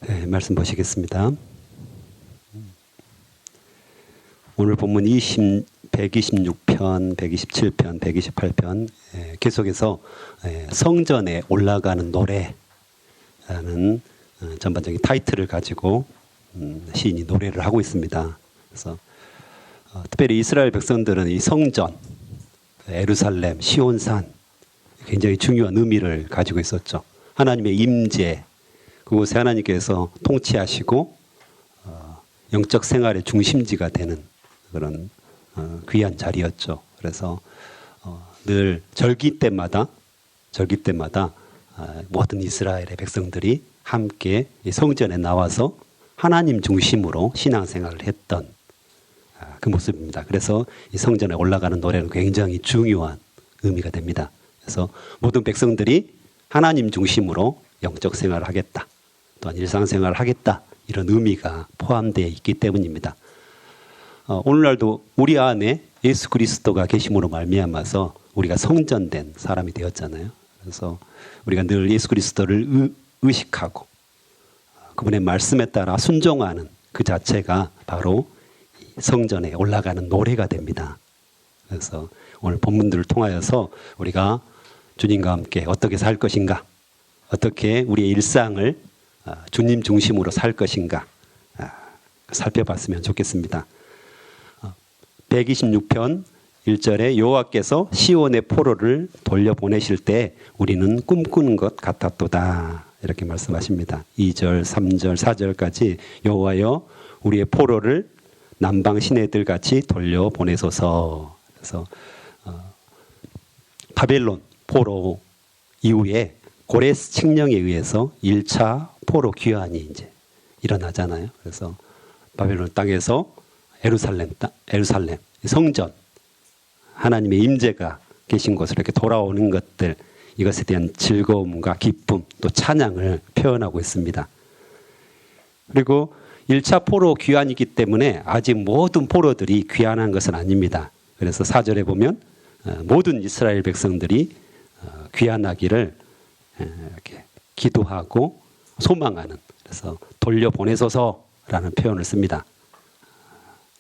네, 말씀 보시겠습니다. 오늘 본문 126편, 127편, 128편 계속해서 성전에 올라가는 노래라는 전반적인 타이틀을 가지고 시인이 노래를 하고 있습니다. 그래서 특별히 이스라엘 백성들은 이 성전, 예루살렘, 시온산 굉장히 중요한 의미를 가지고 있었죠. 하나님의 임재, 그곳에 하나님께서 통치하시고 영적 생활의 중심지가 되는 그런 귀한 자리였죠. 그래서 늘 절기 때마다 모든 이스라엘의 백성들이 함께 이 성전에 나와서 하나님 중심으로 신앙생활을 했던 그 모습입니다. 그래서 이 성전에 올라가는 노래는 굉장히 중요한 의미가 됩니다. 그래서 모든 백성들이 하나님 중심으로 영적 생활을 하겠다, 또한 일상생활을 하겠다, 이런 의미가 포함되어 있기 때문입니다. 오늘날도 우리 안에 예수 그리스도가 계심으로 말미암아서 우리가 성전된 사람이 되었잖아요. 그래서 우리가 늘 예수 그리스도를 의식하고 그분의 말씀에 따라 순종하는 그 자체가 바로 성전에 올라가는 노래가 됩니다. 그래서 오늘 본문들을 통하여서 우리가 주님과 함께 어떻게 살 것인가, 어떻게 우리의 일상을 주님 중심으로 살 것인가 살펴봤으면 좋겠습니다. 126편 1절에 여호와께서 시온의 포로를 돌려보내실 때 우리는 꿈꾸는 것 같았도다, 이렇게 말씀하십니다. 2절, 3절, 4절까지 여호와여 우리의 포로를 남방 시내들 같이 돌려보내소서. 그래서 바벨론 포로 이후에 고레스 칙령에 의해서 1차 포로 귀환이 이제 일어나잖아요. 그래서 바벨론 땅에서 예루살렘 성전, 하나님의 임재가 계신 곳으로 이렇게 돌아오는 것들, 이것에 대한 즐거움과 기쁨, 또 찬양을 표현하고 있습니다. 그리고 1차 포로 귀환이기 때문에 아직 모든 포로들이 귀환한 것은 아닙니다. 그래서 4절에 보면 모든 이스라엘 백성들이 귀환하기를 이렇게 기도하고 소망하는, 그래서 돌려보내소서라는 표현을 씁니다.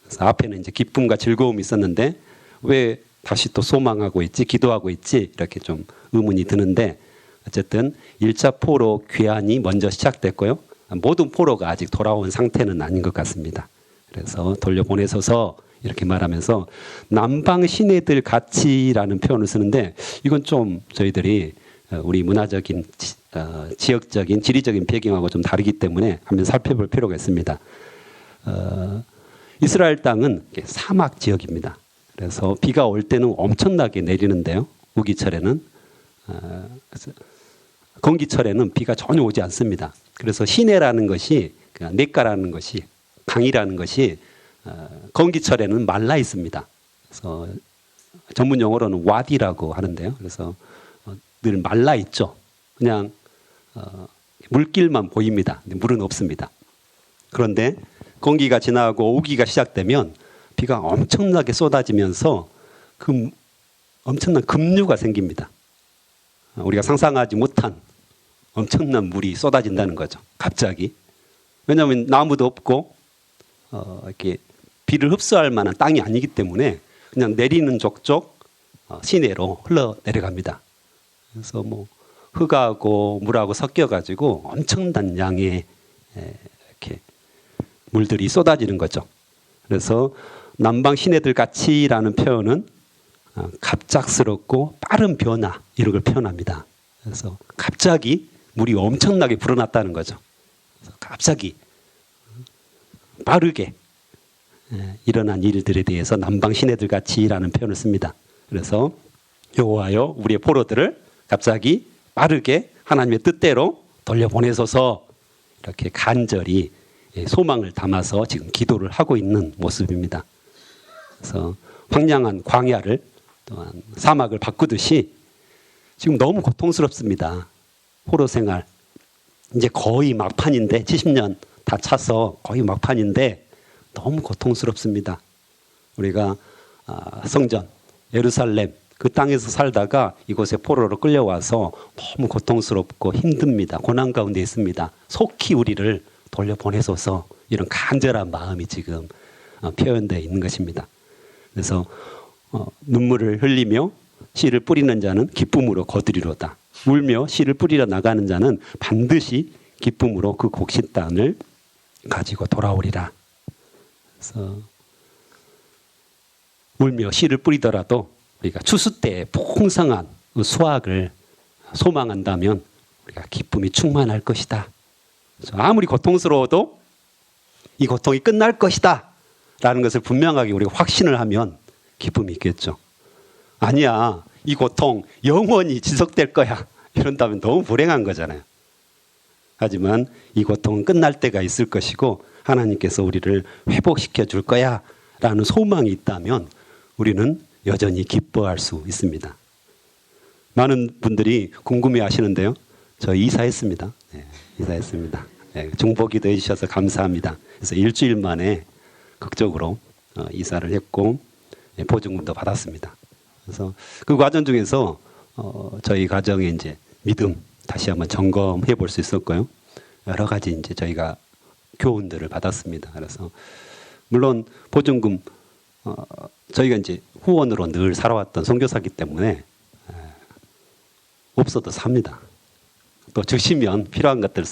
그래서 앞에는 이제 기쁨과 즐거움이 있었는데 왜 다시 또 소망하고 있지, 기도하고 있지, 이렇게 좀 의문이 드는데, 어쨌든 1차 포로 귀환이 먼저 시작됐고요. 모든 포로가 아직 돌아온 상태는 아닌 것 같습니다. 그래서 돌려보내소서 이렇게 말하면서 남방 시내들 같이라는 표현을 쓰는데, 이건 좀 저희들이 우리 문화적인, 지역적인, 지리적인 배경하고 좀 다르기 때문에 한번 살펴볼 필요가 있습니다. 이스라엘 땅은 사막 지역입니다. 그래서 비가 올 때는 엄청나게 내리는데요. 우기철에는, 건기철에는 비가 전혀 오지 않습니다. 그래서 시내라는 것이, 냇가라는 것이, 강이라는 것이 건기철에는 말라 있습니다. 그래서 전문 용어로는 와디라고 하는데요. 그래서 늘 말라 있죠. 그냥 물길만 보입니다. 물은 없습니다. 그런데 건기가 지나고 우기가 시작되면 비가 엄청나게 쏟아지면서 그 엄청난 급류가 생깁니다. 우리가 상상하지 못한 엄청난 물이 쏟아진다는 거죠. 갑자기. 왜냐하면 나무도 없고 이렇게 비를 흡수할 만한 땅이 아니기 때문에 그냥 내리는 족족 시내로 흘러 내려갑니다. 그래서 뭐 흙하고 물하고 섞여가지고 엄청난 양의 이렇게 물들이 쏟아지는 거죠. 그래서 남방 시내들 같이라는 표현은 갑작스럽고 빠른 변화, 이런 걸 표현합니다. 그래서 갑자기 물이 엄청나게 불어났다는 거죠. 그래서 갑자기 빠르게 일어난 일들에 대해서 남방 시내들 같이라는 표현을 씁니다. 그래서 여호와여 우리의 포로들을 갑자기 빠르게 하나님의 뜻대로 돌려보내소서, 이렇게 간절히 소망을 담아서 지금 기도를 하고 있는 모습입니다. 그래서 황량한 광야를, 또한 사막을 바꾸듯이 지금 너무 고통스럽습니다. 포로 생활. 이제 거의 막판인데, 70년 다 차서 거의 막판인데 너무 고통스럽습니다. 우리가 성전, 예루살렘 그 땅에서 살다가 이곳에 포로로 끌려와서 너무 고통스럽고 힘듭니다. 고난 가운데 있습니다. 속히 우리를 돌려보내소서 이런 간절한 마음이 지금 표현되어 있는 것입니다. 그래서 눈물을 흘리며 씨를 뿌리는 자는 기쁨으로 거두리로다. 울며 씨를 뿌리러 나가는 자는 반드시 기쁨으로 그 곡식 땅을 가지고 돌아오리라. 그래서 울며 씨를 뿌리더라도 우리가 추수 때 풍성한 수확을 소망한다면 우리가 기쁨이 충만할 것이다. 아무리 고통스러워도 이 고통이 끝날 것이다 라는 것을 분명하게 우리가 확신을 하면 기쁨이 있겠죠. 아니야, 이 고통 영원히 지속될 거야 이런다면 너무 불행한 거잖아요. 하지만 이 고통은 끝날 때가 있을 것이고 하나님께서 우리를 회복시켜 줄 거야 라는 소망이 있다면 우리는 여전히 기뻐할 수 있습니다. 많은 분들이 궁금해 하시는데요. 저 이사했습니다. 네, 이사했습니다. 네, 중보기도 해주셔서 감사합니다. 그래서 일주일 만에 극적으로 이사를 했고 보증금도 받았습니다. 그래서 그 과정 중에서 저희 가정의 이제 믿음 다시 한번 점검해 볼 수 있었고요. 여러 가지 이제 저희가 교훈들을 받았습니다. 그래서 물론 보증금 저희가 이제 후원으로 늘 살아왔던 선교사기 때문에 없어도 삽니다. 또 주시면 필요한 것들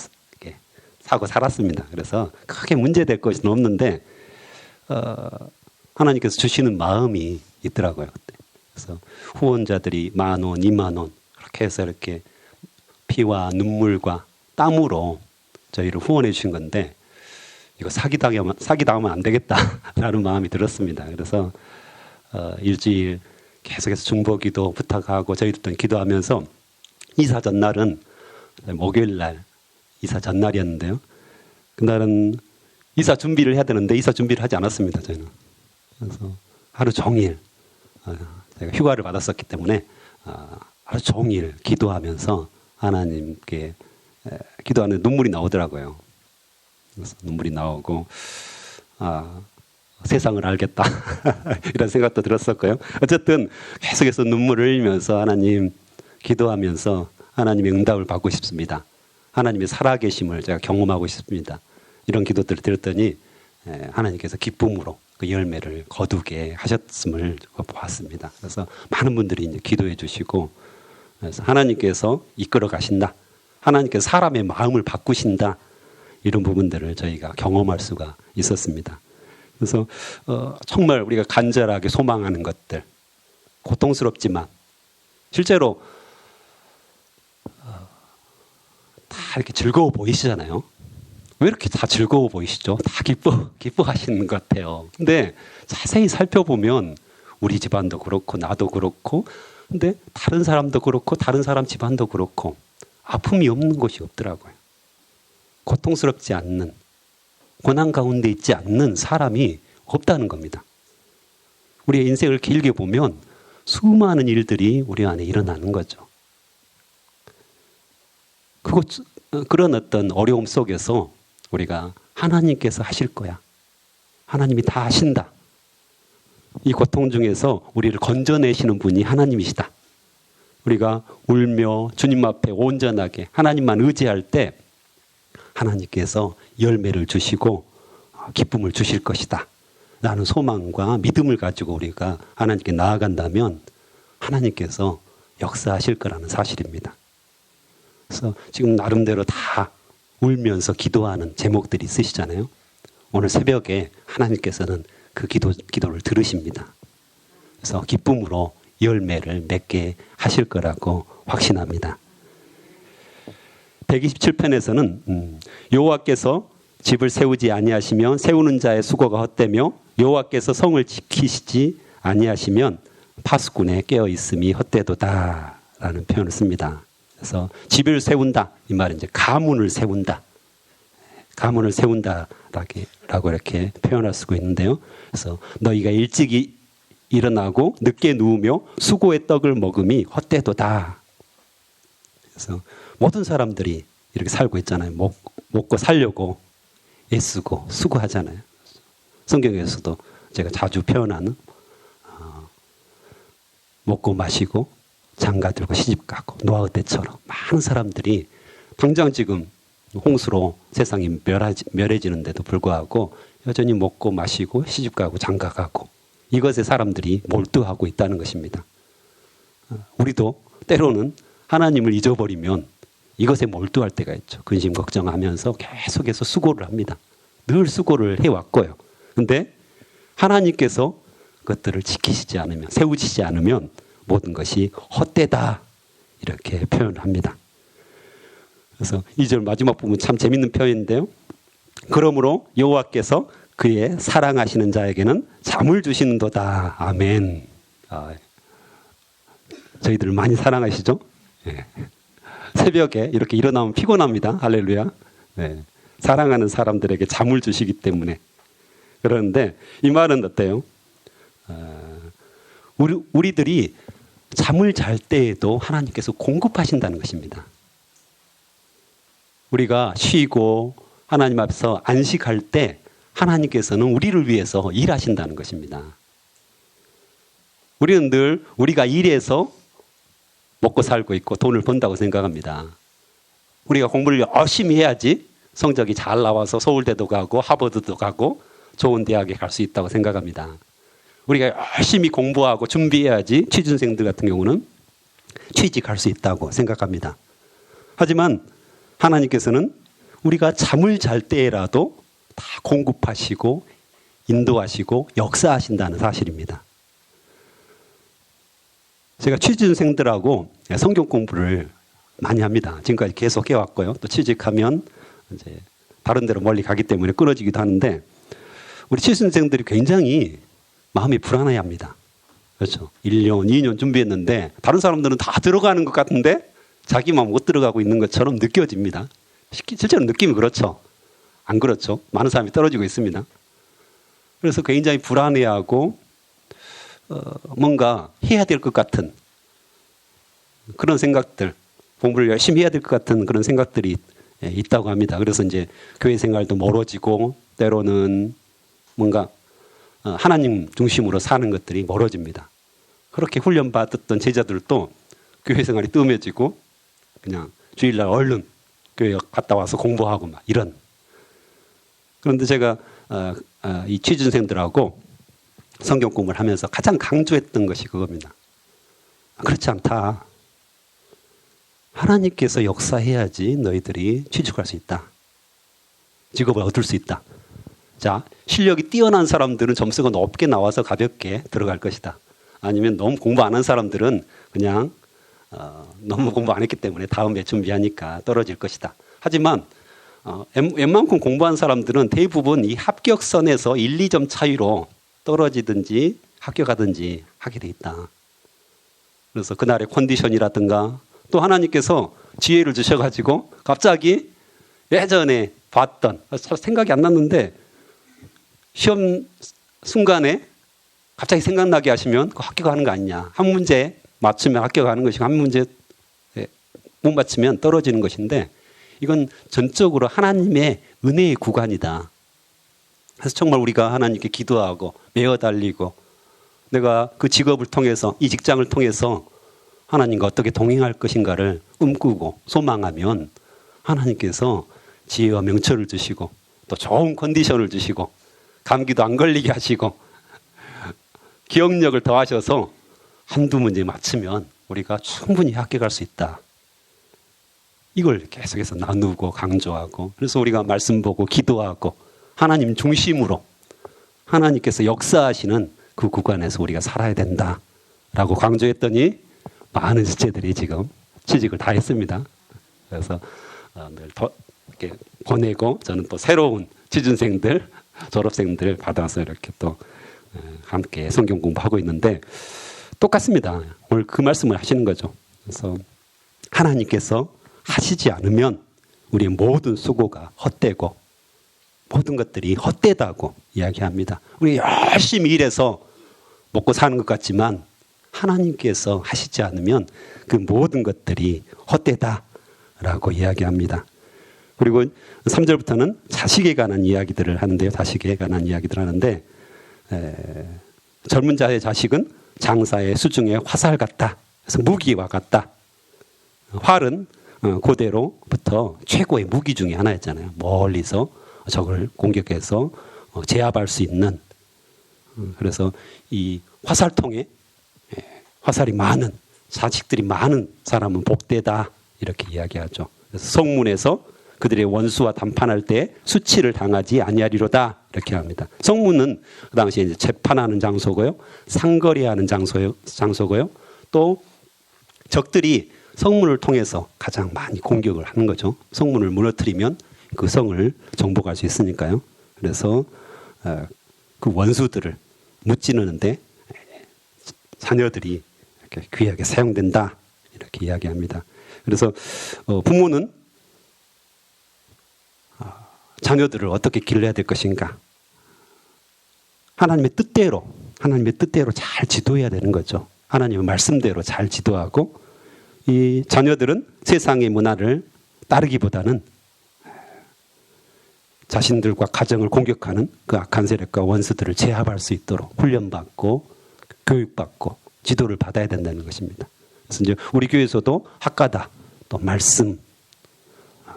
사고 살았습니다. 그래서 크게 문제될 것은 없는데 하나님께서 주시는 마음이 있더라고요. 그때. 그래서 후원자들이 10,000원, 20,000원 그렇게 해서 이렇게 피와 눈물과 땀으로 저희를 후원해 주신 건데 이거 사기당하면 안 되겠다라는 마음이 들었습니다. 그래서 일주일 계속해서 중보기도 부탁하고 저희도 기도하면서 이사 전날은 목요일 날 이사 전날이었는데요. 그날은 이사 준비를 해야 되는데 이사 준비를 하지 않았습니다. 저희는. 그래서 하루 종일 제가 휴가를 받았었기 때문에 하루 종일 기도하면서 하나님께 기도하는 눈물이 나오더라고요. 그래서 눈물이 나오고 세상을 알겠다 이런 생각도 들었었고요. 어쨌든 계속해서 눈물을 흘리면서 하나님 기도하면서 하나님의 응답을 받고 싶습니다. 하나님의 살아계심을 제가 경험하고 싶습니다. 이런 기도들을 드렸더니 하나님께서 기쁨으로 그 열매를 거두게 하셨음을 보았습니다. 그래서 많은 분들이 이제 기도해 주시고 그래서 하나님께서 이끌어 가신다. 하나님께서 사람의 마음을 바꾸신다. 이런 부분들을 저희가 경험할 수가 있었습니다. 그래서 정말 우리가 간절하게 소망하는 것들 고통스럽지만 실제로 다 이렇게 즐거워 보이시잖아요. 왜 이렇게 다 즐거워 보이시죠? 다 기뻐하시는 것 같아요. 근데 자세히 살펴보면 우리 집안도 그렇고 나도 그렇고 근데 다른 사람도 그렇고 다른 사람 집안도 그렇고 아픔이 없는 곳이 없더라고요. 고통스럽지 않는 고난 가운데 있지 않는 사람이 없다는 겁니다. 우리의 인생을 길게 보면 수많은 일들이 우리 안에 일어나는 거죠. 그런 어떤 어려움 속에서 우리가 하나님께서 하실 거야. 하나님이 다 하신다. 이 고통 중에서 우리를 건져내시는 분이 하나님이시다. 우리가 울며 주님 앞에 온전하게 하나님만 의지할 때 하나님께서 열매를 주시고 기쁨을 주실 것이다. 라는 소망과 믿음을 가지고 우리가 하나님께 나아간다면 하나님께서 역사하실 거라는 사실입니다. 그래서 지금 나름대로 다 울면서 기도하는 제목들이 있으시잖아요. 오늘 새벽에 하나님께서는 그 기도를 들으십니다. 그래서 기쁨으로 열매를 맺게 하실 거라고 확신합니다. 127편에서는 여호와께서 집을 세우지 아니하시면 세우는 자의 수고가 헛되며 여호와께서 성을 지키시지 아니하시면 파수꾼의 깨어 있음이 헛되도다 라는 표현을 씁니다. 그래서 집을 세운다 이 말은 이제 가문을 세운다, 가문을 세운다라고 이렇게 표현할 수가 있는데요. 그래서 너희가 일찍 일어나고 늦게 누우며 수고의 떡을 먹음이 헛되도다. 그래서 모든 사람들이 이렇게 살고 있잖아요. 먹고 살려고 애쓰고 수고하잖아요. 성경에서도 제가 자주 표현하는 먹고 마시고 장가 들고 시집 가고 노아의 때처럼 많은 사람들이 당장 지금 홍수로 세상이 멸해지는데도 불구하고 여전히 먹고 마시고 시집가고 장가가고 이것에 사람들이 몰두하고 있다는 것입니다. 우리도 때로는 하나님을 잊어버리면 이것에 몰두할 때가 있죠. 근심 걱정하면서 계속해서 수고를 합니다. 늘 수고를 해왔고요. 근데 하나님께서 그것들을 지키시지 않으면, 세우시지 않으면 모든 것이 헛되다 이렇게 표현합니다. 그래서 2절 마지막 부분 참 재밌는 표현인데요. 그러므로 여호와께서 그의 사랑하시는 자에게는 잠을 주시는도다. 아멘. 저희들 많이 사랑하시죠? 네. 새벽에 이렇게 일어나면 피곤합니다. 할렐루야. 네. 사랑하는 사람들에게 잠을 주시기 때문에. 그런데 이 말은 어때요? 우리들이 잠을 잘 때에도 하나님께서 공급하신다는 것입니다. 우리가 쉬고 하나님 앞에서 안식할 때 하나님께서는 우리를 위해서 일하신다는 것입니다. 우리는 늘 우리가 일해서 먹고 살고 있고 돈을 번다고 생각합니다. 우리가 공부를 열심히 해야지 성적이 잘 나와서 서울대도 가고 하버드도 가고 좋은 대학에 갈 수 있다고 생각합니다. 우리가 열심히 공부하고 준비해야지 취준생들 같은 경우는 취직할 수 있다고 생각합니다. 하지만 하나님께서는 우리가 잠을 잘 때라도 다 공급하시고 인도하시고 역사하신다는 사실입니다. 제가 취준생들하고 성경 공부를 많이 합니다. 지금까지 계속 해왔고요. 또 취직하면 이제 다른 데로 멀리 가기 때문에 끊어지기도 하는데 우리 취준생들이 굉장히 마음이 불안해합니다. 그렇죠. 1년, 2년 준비했는데 다른 사람들은 다 들어가는 것 같은데 자기만 못 들어가고 있는 것처럼 느껴집니다. 실제로 느낌이 그렇죠. 안 그렇죠. 많은 사람이 떨어지고 있습니다. 그래서 굉장히 불안해하고 뭔가 해야 될 것 같은 그런 생각들, 공부를 열심히 해야 될 것 같은 그런 생각들이 있다고 합니다. 그래서 이제 교회 생활도 멀어지고 때로는 뭔가 하나님 중심으로 사는 것들이 멀어집니다. 그렇게 훈련받았던 제자들도 교회 생활이 뜸해지고 그냥 주일날 얼른 교회 갔다 와서 공부하고 막 이런. 그런데 제가 이 취준생들하고 성경 공부를 하면서 가장 강조했던 것이 그겁니다. 그렇지 않다. 하나님께서 역사해야지 너희들이 취직할 수 있다. 직업을 얻을 수 있다. 자, 실력이 뛰어난 사람들은 점수가 높게 나와서 가볍게 들어갈 것이다. 아니면 너무 공부 안 한 사람들은 그냥 너무 공부 안 했기 때문에 다음에 준비하니까 떨어질 것이다. 하지만 웬만큼 공부한 사람들은 대부분 이 합격선에서 1, 2점 차이로 떨어지든지 합격하든지 하게 돼 있다. 그래서 그날의 컨디션이라든가 또 하나님께서 지혜를 주셔가지고 갑자기 예전에 봤던 생각이 안 났는데 시험 순간에 갑자기 생각나게 하시면 합격하는 거 아니냐. 한 문제 맞추면 합격하는 것이고 한 문제 못 맞추면 떨어지는 것인데 이건 전적으로 하나님의 은혜의 구간이다. 그래서 정말 우리가 하나님께 기도하고 매어 달리고 내가 그 직업을 통해서 이 직장을 통해서 하나님과 어떻게 동행할 것인가를 꿈꾸고 소망하면 하나님께서 지혜와 명철을 주시고 또 좋은 컨디션을 주시고 감기도 안 걸리게 하시고 기억력을 더하셔서 한두 문제 맞추면 우리가 충분히 합격할 수 있다. 이걸 계속해서 나누고 강조하고 그래서 우리가 말씀 보고 기도하고 하나님 중심으로 하나님께서 역사하시는 그 구간에서 우리가 살아야 된다라고 강조했더니 많은 지체들이 지금 취직을 다 했습니다. 그래서 늘 더 이렇게 보내고 저는 또 새로운 취준생들, 졸업생들 받아서 이렇게 또 함께 성경 공부하고 있는데 똑같습니다. 오늘 그 말씀을 하시는 거죠. 그래서 하나님께서 하시지 않으면 우리의 모든 수고가 헛되고 모든 것들이 헛되다고 이야기합니다. 우리 열심히 일해서 먹고 사는 것 같지만 하나님께서 하시지 않으면 그 모든 것들이 헛되다라고 이야기합니다. 그리고 3절부터는 자식에 관한 이야기들을 하는데요. 자식에 관한 이야기들을 하는데 젊은 자의 자식은 장사의 수중에 화살 같다. 그래서 무기와 같다. 활은 그대로부터 최고의 무기 중에 하나였잖아요. 멀리서 적을 공격해서 제압할 수 있는. 그래서 이 화살통에 화살이 많은, 자식들이 많은 사람은 복되다 이렇게 이야기하죠. 그래서 성문에서 그들의 원수와 담판할 때 수치를 당하지 아니하리로다 이렇게 합니다. 성문은 그 당시에 이제 재판하는 장소고요, 상거래하는 장소고요, 또 적들이 성문을 통해서 가장 많이 공격을 하는 거죠. 성문을 무너뜨리면 그 성을 정복할 수 있으니까요. 그래서 그 원수들을 무찌르는데 자녀들이 이렇게 귀하게 사용된다 이렇게 이야기합니다. 그래서 부모는 자녀들을 어떻게 길러야 될 것인가, 하나님의 뜻대로 잘 지도해야 되는 거죠. 하나님의 말씀대로 잘 지도하고, 이 자녀들은 세상의 문화를 따르기보다는 자신들과 가정을 공격하는 그 악한 세력과 원수들을 제압할 수 있도록 훈련받고 교육받고 지도를 받아야 된다는 것입니다. 그래서 이제 우리 교회에서도 학가다, 또 말씀,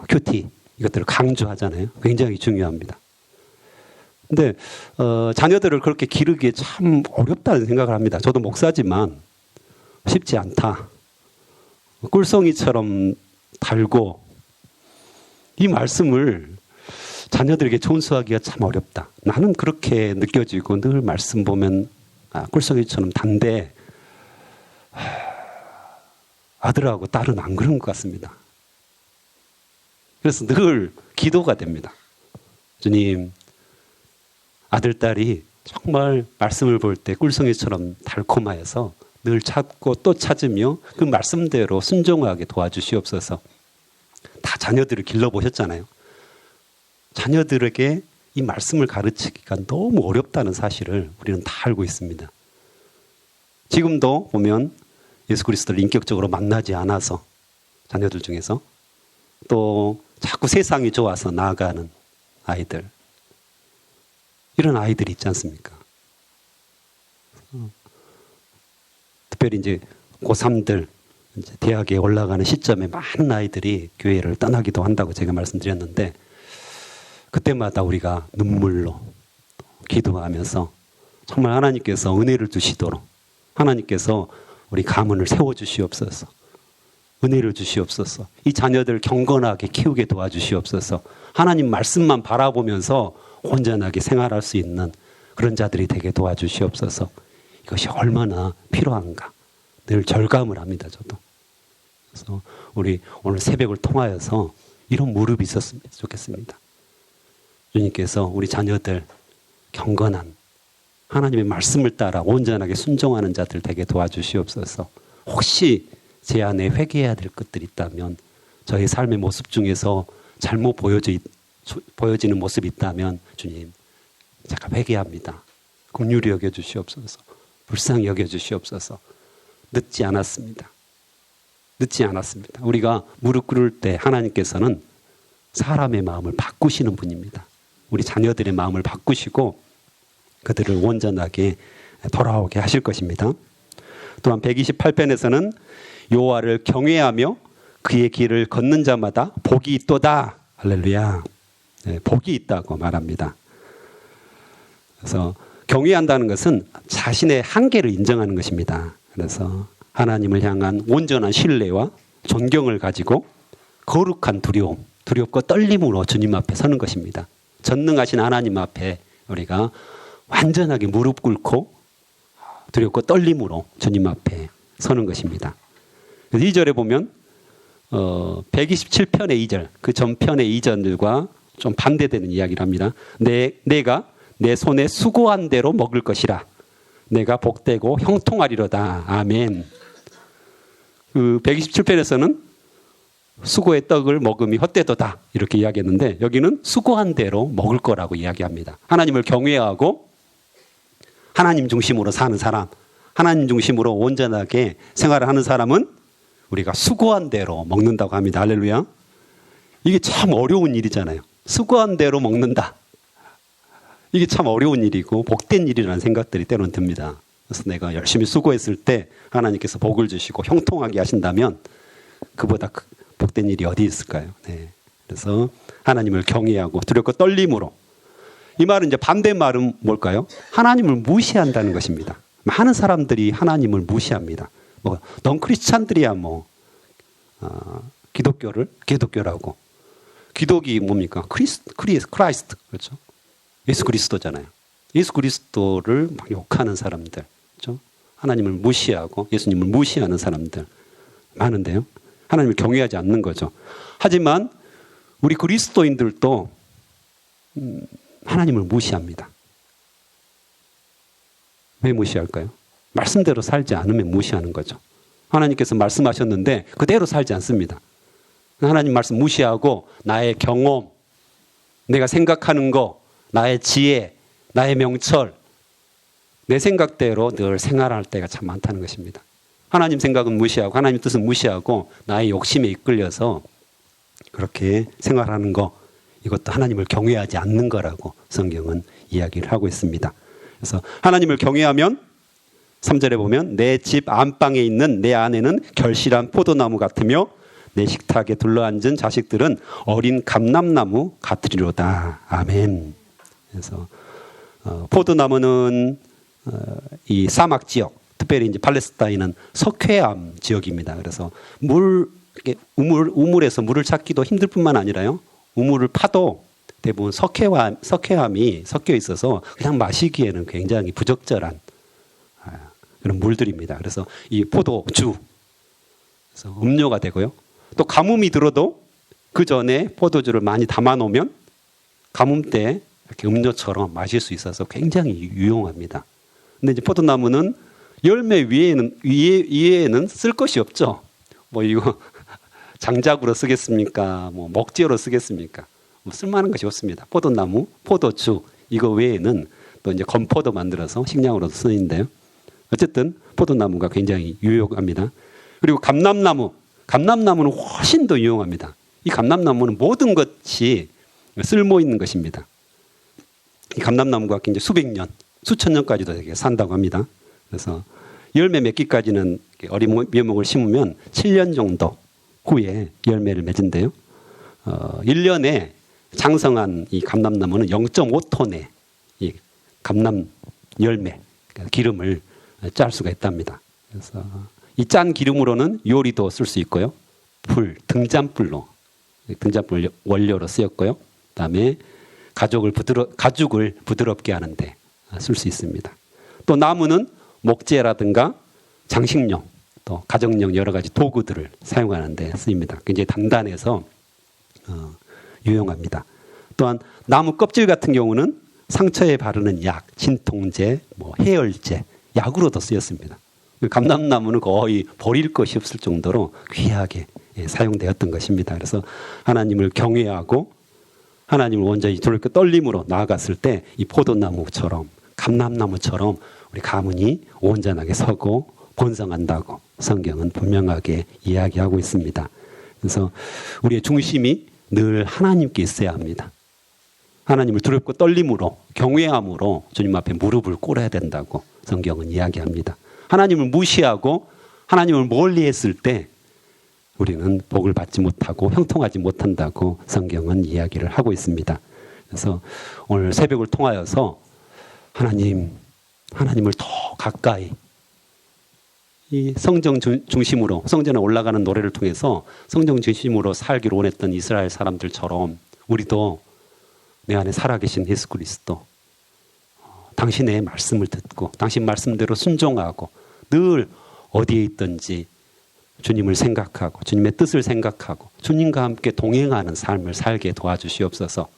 큐티 이것들을 강조하잖아요. 굉장히 중요합니다. 근데 자녀들을 그렇게 기르기에 참 어렵다는 생각을 합니다. 저도 목사지만 쉽지 않다. 꿀송이처럼 달고 이 말씀을 자녀들에게 전수하기가 참 어렵다. 나는 그렇게 느껴지고 늘 말씀 보면 꿀송이처럼 단데 아들하고 딸은 안 그런 것 같습니다. 그래서 늘 기도가 됩니다. 주님, 아들, 딸이 정말 말씀을 볼 때 꿀송이처럼 달콤하여서 늘 찾고 또 찾으며 그 말씀대로 순종하게 도와주시옵소서. 다 자녀들을 길러보셨잖아요. 자녀들에게 이 말씀을 가르치기가 너무 어렵다는 사실을 우리는 다 알고 있습니다. 지금도 보면 예수 그리스도를 인격적으로 만나지 않아서 자녀들 중에서 또 자꾸 세상이 좋아서 나아가는 아이들, 이런 아이들이 있지 않습니까? 특별히 이제 고3들 이제 대학에 올라가는 시점에 많은 아이들이 교회를 떠나기도 한다고 제가 말씀드렸는데, 그때마다 우리가 눈물로 기도하면서 정말 하나님께서 은혜를 주시도록, 하나님께서 우리 가문을 세워주시옵소서, 은혜를 주시옵소서, 이 자녀들 경건하게 키우게 도와주시옵소서, 하나님 말씀만 바라보면서 온전하게 생활할 수 있는 그런 자들이 되게 도와주시옵소서. 이것이 얼마나 필요한가 늘 절감을 합니다. 저도. 그래서 우리 오늘 새벽을 통하여서 이런 무릎이 있었으면 좋겠습니다. 주님께서 우리 자녀들 경건한 하나님의 말씀을 따라 온전하게 순종하는 자들 되게 도와주시옵소서. 혹시 제 안에 회개해야 될 것들이 있다면, 저의 삶의 모습 중에서 잘못 보여지는 모습이 있다면 주님, 제가 회개합니다. 긍휼히 여겨주시옵소서. 불쌍히 여겨주시옵소서. 늦지 않았습니다. 늦지 않았습니다. 우리가 무릎 꿇을 때 하나님께서는 사람의 마음을 바꾸시는 분입니다. 우리 자녀들의 마음을 바꾸시고 그들을 온전하게 돌아오게 하실 것입니다. 또한 128편에서는 여호와를 경외하며 그의 길을 걷는 자마다 복이 있도다. 할렐루야. 네, 복이 있다고 말합니다. 그래서 경외한다는 것은 자신의 한계를 인정하는 것입니다. 그래서 하나님을 향한 온전한 신뢰와 존경을 가지고 거룩한 두려움, 두렵고 떨림으로 주님 앞에 서는 것입니다. 전능하신 하나님 앞에 우리가 완전하게 무릎 꿇고 두렵고 떨림으로 주님 앞에 서는 것입니다. 2절에 보면 127편의 2절, 그 전편의 2절들과 좀 반대되는 이야기를 합니다. 내가 내 손에 수고한 대로 먹을 것이라. 내가 복되고 형통하리로다. 아멘. 그 127편에서는 수고의 떡을 먹음이 헛되도다 이렇게 이야기했는데, 여기는 수고한 대로 먹을 거라고 이야기합니다. 하나님을 경외하고 하나님 중심으로 사는 사람, 하나님 중심으로 온전하게 생활을 하는 사람은 우리가 수고한 대로 먹는다고 합니다. 할렐루야. 이게 참 어려운 일이잖아요. 수고한 대로 먹는다. 이게 참 어려운 일이고 복된 일이라는 생각들이 때로는 듭니다. 그래서 내가 열심히 수고했을 때 하나님께서 복을 주시고 형통하게 하신다면 그보다 복된 일이 어디 있을까요? 네. 그래서 하나님을 경외하고 두렵고 떨림으로. 이 말은 이제 반대말은 뭘까요? 하나님을 무시한다는 것입니다. 많은 사람들이 하나님을 무시합니다. 뭐 넌크리스찬들이야 뭐 기독교라고. 기독이 뭡니까? 크라이스트 그렇죠? 예수 그리스도잖아요. 예수 그리스도를 막 욕하는 사람들, 그렇죠? 하나님을 무시하고 예수님을 무시하는 사람들 많은데요. 하나님을 경외하지 않는 거죠. 하지만 우리 그리스도인들도 하나님을 무시합니다. 왜 무시할까요? 말씀대로 살지 않으면 무시하는 거죠. 하나님께서 말씀하셨는데 그대로 살지 않습니다. 하나님 말씀 무시하고 나의 경험, 내가 생각하는 거, 나의 지혜, 나의 명철, 내 생각대로 늘 생활할 때가 참 많다는 것입니다. 하나님 생각은 무시하고 하나님 뜻은 무시하고 나의 욕심에 이끌려서 그렇게 생활하는 거, 이것도 하나님을 경외하지 않는 거라고 성경은 이야기를 하고 있습니다. 그래서 하나님을 경외하면 3절에 보면 내 집 안방에 있는 내 아내는 결실한 포도나무 같으며 내 식탁에 둘러앉은 자식들은 어린 감람나무 같으리로다. 아멘. 그래서 포도나무는 이 사막 지역, 특별히 이제 팔레스타인은 석회암 지역입니다. 그래서 우물에서 물을 찾기도 힘들 뿐만 아니라요, 우물을 파도 대부분 석회암이 섞여 있어서 그냥 마시기에는 굉장히 부적절한 그런 물들입니다. 그래서 이 포도주, 그래서 음료가 되고요. 또 가뭄이 들어도 그 전에 포도주를 많이 담아 놓으면 가뭄 때 이렇게 음료처럼 마실 수 있어서 굉장히 유용합니다. 근데 이제 포도나무는 열매 위에는 쓸 것이 없죠. 뭐 이거 장작으로 쓰겠습니까? 뭐 먹재로 쓰겠습니까? 뭐 쓸만한 것이 없습니다. 포도나무, 포도주 이거 외에는 또 이제 건포도 만들어서 식량으로도 쓰이는데요. 어쨌든 포도나무가 굉장히 유용합니다. 그리고 감람나무는 훨씬 더 유용합니다. 이 감람나무는 모든 것이 쓸모 있는 것입니다. 이 감람나무가 이제 수백 년, 수천 년까지도 되게 산다고 합니다. 그래서 열매 맺기까지는 어린 묘목을 심으면 7년 정도 후에 열매를 맺은데요. 1년에 장성한 이 감람나무는 0.5톤의 이 감람 열매, 그러니까 기름을 짤 수가 있답니다. 그래서 이 짠 기름으로는 요리도 쓸 수 있고요. 등잔불 원료로 쓰였고요. 그다음에 가죽을 부드럽게 하는데 쓸 수 있습니다. 또 나무는 목재라든가 장식용, 또 가정용 여러 가지 도구들을 사용하는 데 쓰입니다. 굉장히 단단해서 유용합니다. 또한 나무 껍질 같은 경우는 상처에 바르는 약, 진통제, 해열제, 약으로도 쓰였습니다. 감람나무는 거의 버릴 것이 없을 정도로 귀하게 사용되었던 것입니다. 그래서 하나님을 경외하고 하나님을 온전히 두렵고 떨림으로 나아갔을 때 이 포도나무처럼 감람나무처럼 우리 가문이 온전하게 서고 번성한다고 성경은 분명하게 이야기하고 있습니다. 그래서 우리의 중심이 늘 하나님께 있어야 합니다. 하나님을 두렵고 떨림으로 경외함으로 주님 앞에 무릎을 꿇어야 된다고 성경은 이야기합니다. 하나님을 무시하고 하나님을 멀리했을 때 우리는 복을 받지 못하고 형통하지 못한다고 성경은 이야기를 하고 있습니다. 그래서 오늘 새벽을 통하여서 하나님을 더 가까이 이 성전 중심으로 성전에 올라가는 노래를 통해서 성전 중심으로 살기를 원했던 이스라엘 사람들처럼 우리도 내 안에 살아계신 예수 그리스도, 당신의 말씀을 듣고 당신 말씀대로 순종하고 늘 어디에 있든지 주님을 생각하고 주님의 뜻을 생각하고 주님과 함께 동행하는 삶을 살게 도와주시옵소서.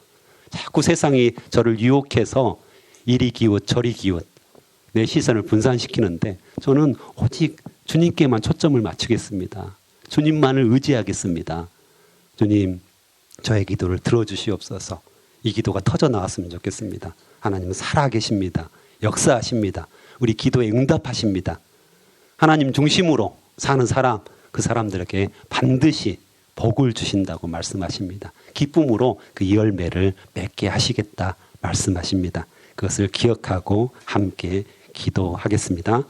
자꾸 세상이 저를 유혹해서 이리 기웃 저리 기웃 내 시선을 분산시키는데 저는 오직 주님께만 초점을 맞추겠습니다. 주님만을 의지하겠습니다. 주님, 저의 기도를 들어주시옵소서. 이 기도가 터져 나왔으면 좋겠습니다. 하나님은 살아계십니다. 역사하십니다. 우리 기도에 응답하십니다. 하나님 중심으로 사는 사람, 그 사람들에게 반드시 복을 주신다고 말씀하십니다. 기쁨으로 그 열매를 맺게 하시겠다 말씀하십니다. 그것을 기억하고 함께 기도하겠습니다.